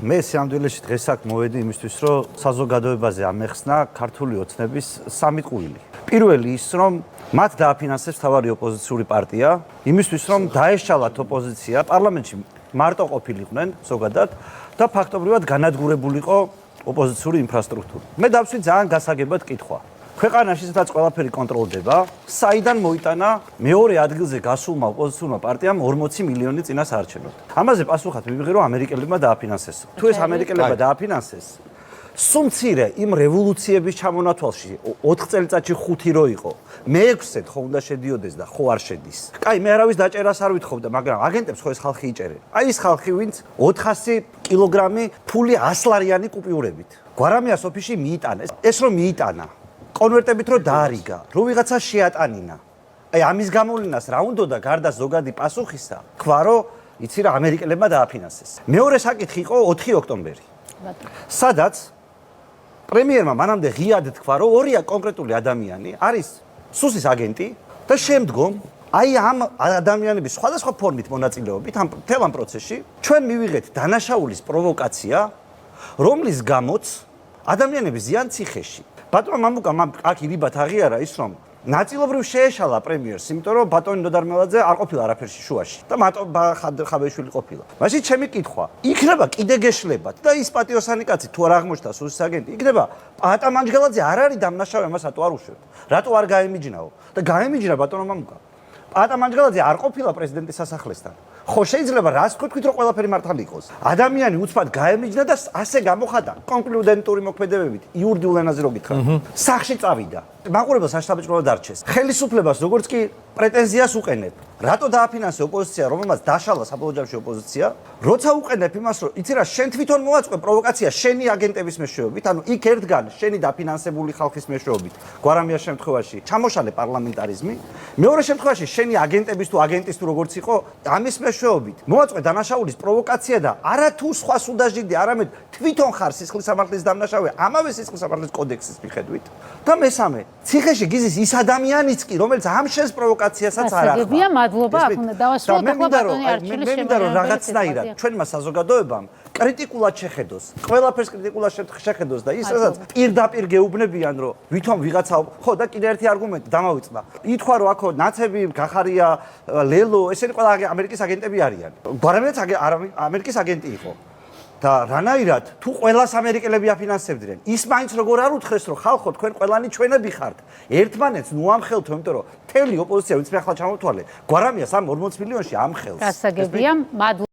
მე სიამდვილეში დღეს აქ მოვედი იმისთვის, რომ საზოგადოებაზე ამეხსნა ქართული ოცნების სამი ტყუილი. პირველი ის, რომ მათ დააფინანსებს თავარი ოპოზიციური პარტია, იმისთვის, რომ დაეშალათ ოპოზიცია, პარლამენტში მარტო ყოფილიყვნენ ზოგადად და ფაქტობრივად განადგურებულიყო ოპოზიციური ინფრასტრუქტურა. მე დავსვი ძალიან გასაგებად კითხვა. ქვეყანაში სადაც ყველაფერი კონტროლდება, საიდან მოიტანა მეორე ადგილზე გასულმა ოპოზიციურმა პარტიამ 40 მილიონი წინასაარჩევნოდ. ამაზე პასუხად მივიღე, რომ ამერიკელებმა დააფინანსეს. თუ ეს ამერიკელებმა დააფინანსეს, სულ მცირე იმ რევოლუციების ჩამონათვალში 4 წელიწადში 5 რო იყო, მე-6-ად ხო უნდა შედიოდეს და ხო არ შედის. კაი, მე არავის დაჭერას არ ვითხოვდა, მაგრამ აგენტებს ხო ეს ხალხი იჭერენ. აი ის ხალხი, ვინც 400 კილოგრამი ფული 100 ლარიანი კუპიურებით. გვარამიას ოფისში მიიტანეს. ეს რომ მიიტანა კონვერტებით რო დაარიგა, რო ვიღაცა შეატანინა. აი ამის გამოვლენას რა უნდოდა გარდა ზოგადი პასუხისა, თქვა რომ იცი რა ამერიკელებმა დააფინანსეს. მეორე საკითხი იყო 4 ოქტომბერი. სადაც პრემიერმა მანამდე ღიად თქვა რომ ორია კონკრეტული ადამიანი არის სუსის აგენტი და შემდგომ აი ამ ადამიანების სხვადასხვა ფორმით მონაწილეობით ამ მთელ ამ პროცესში ჩვენ მივიღეთ დანაშაულის პროვოკაცია, რომლის გამოც ადამიანები ზიან ციხეში. ბატონო მამუკა აქ ირიბათ აღიარა ის რომ ნაწილობრივ შეეშალა პრემიერს, იმიტომ რომ ბატონი ნოდარმელაძე არ ყოფილა არაფერში შუაში და მარტო ხაბეშვილი ყოფილა. მაშინ ჩემი კითხვა, იქნება კიდე გეშლებათ და ის პატიოსანი კაცი თუ არ აღმოჩნდა სუსის აგენტი, იქნება პატა მანჯგალაძე არ არის დამნაშავე, მას რატო არ უშვებთ? რატო არ გაემიჯნაო? და გაემიჯნა ბატონო მამუკა. პატა მანჯგალაძე არ ყოფილა პრეზიდენტის სასახლესთან. ხო შეიძლება რას თქვით რომ ყველაფერი მართალი იყოს. ადამიანი უცბად გაემიჯნა და ასე გამოხატა კონკლუდენტური მოქმედებებით იურიდიულ ენაზე რო გითხრათ. სახში წავიდა. მაყურებელს საშტაბეჭდილად არჩეს. ხელისუფლებას როგორც კი პრეტენზიას უყენებ. რატო დააფინანსე ოპოზიცია, რომელმაც დაშალა საბოლოო ჯამში ოპოზიცია? როცა უყენებ იმას, რომ იცი რა, შენ თვითონ მოაწყე პროვოკაცია შენი აგენტების მეშვეობით, ანუ იქ ერთგან შენი დაფინანსებული ხალხის მეშვეობით. გვარამიას შემთხვევაში ჩამოშალე პარლამენტარიზმი, მეორე შემთხვევაში შენი აგენტების თუ აგენტის თუ როგორც იყო, ამის მეშვეობით მოაწყე დანაშაულის პროვოკაცია და არა თუ სხვა სუდაჟიდი, არამედ თვითონ ხარ სისხლის სამართლის დამნაშავე, ამავე სისხლის სამართლის კოდექსის მიხედვით. და მესამე, ციხეში გიზის ის ადამიანიც კი, რომელიც ამ შენს პროვოკაციასაც არ ახვა. გასაგებია, მადლობა, ახლა დავასრულოთ ახლა ბატონი არჩილის შემოგვიყვება. მე მინდა რომ რაღაცნაირად ჩვენმა საზოგადოებამ კრიტიკულად შეხედოს, ყველაფერს კრიტიკულად შეხედოს და ის რასაც პირდაპირ გეუბნებიან, რომ ვითომ ვიღაცა ხო და კიდე ერთი არგუმენტი დამავიწყდა. ითქვა რომ აქო ნაცები, გახარია, ლელო, ესენი ყველა ამერიკის აგენტები არიან. გვარამიაც ამერიკის აგენტი იყო. და რანაირად თუ ყველას ამერიკელები აფინანსებდნენ, ის მაინც როგორ არ უთხრეს რომ ხალხო თქვენ ყველანი ჩვენები ხართ. ერთმანეთს ნუ ამხელთო, იმიტომ რომ მთელი ოპოზიცია ვინც მე ახლა ჩამოვთვალე, გვარამიას ამ 40 მილიონში ამხელს. გასაგებია, მადლობა.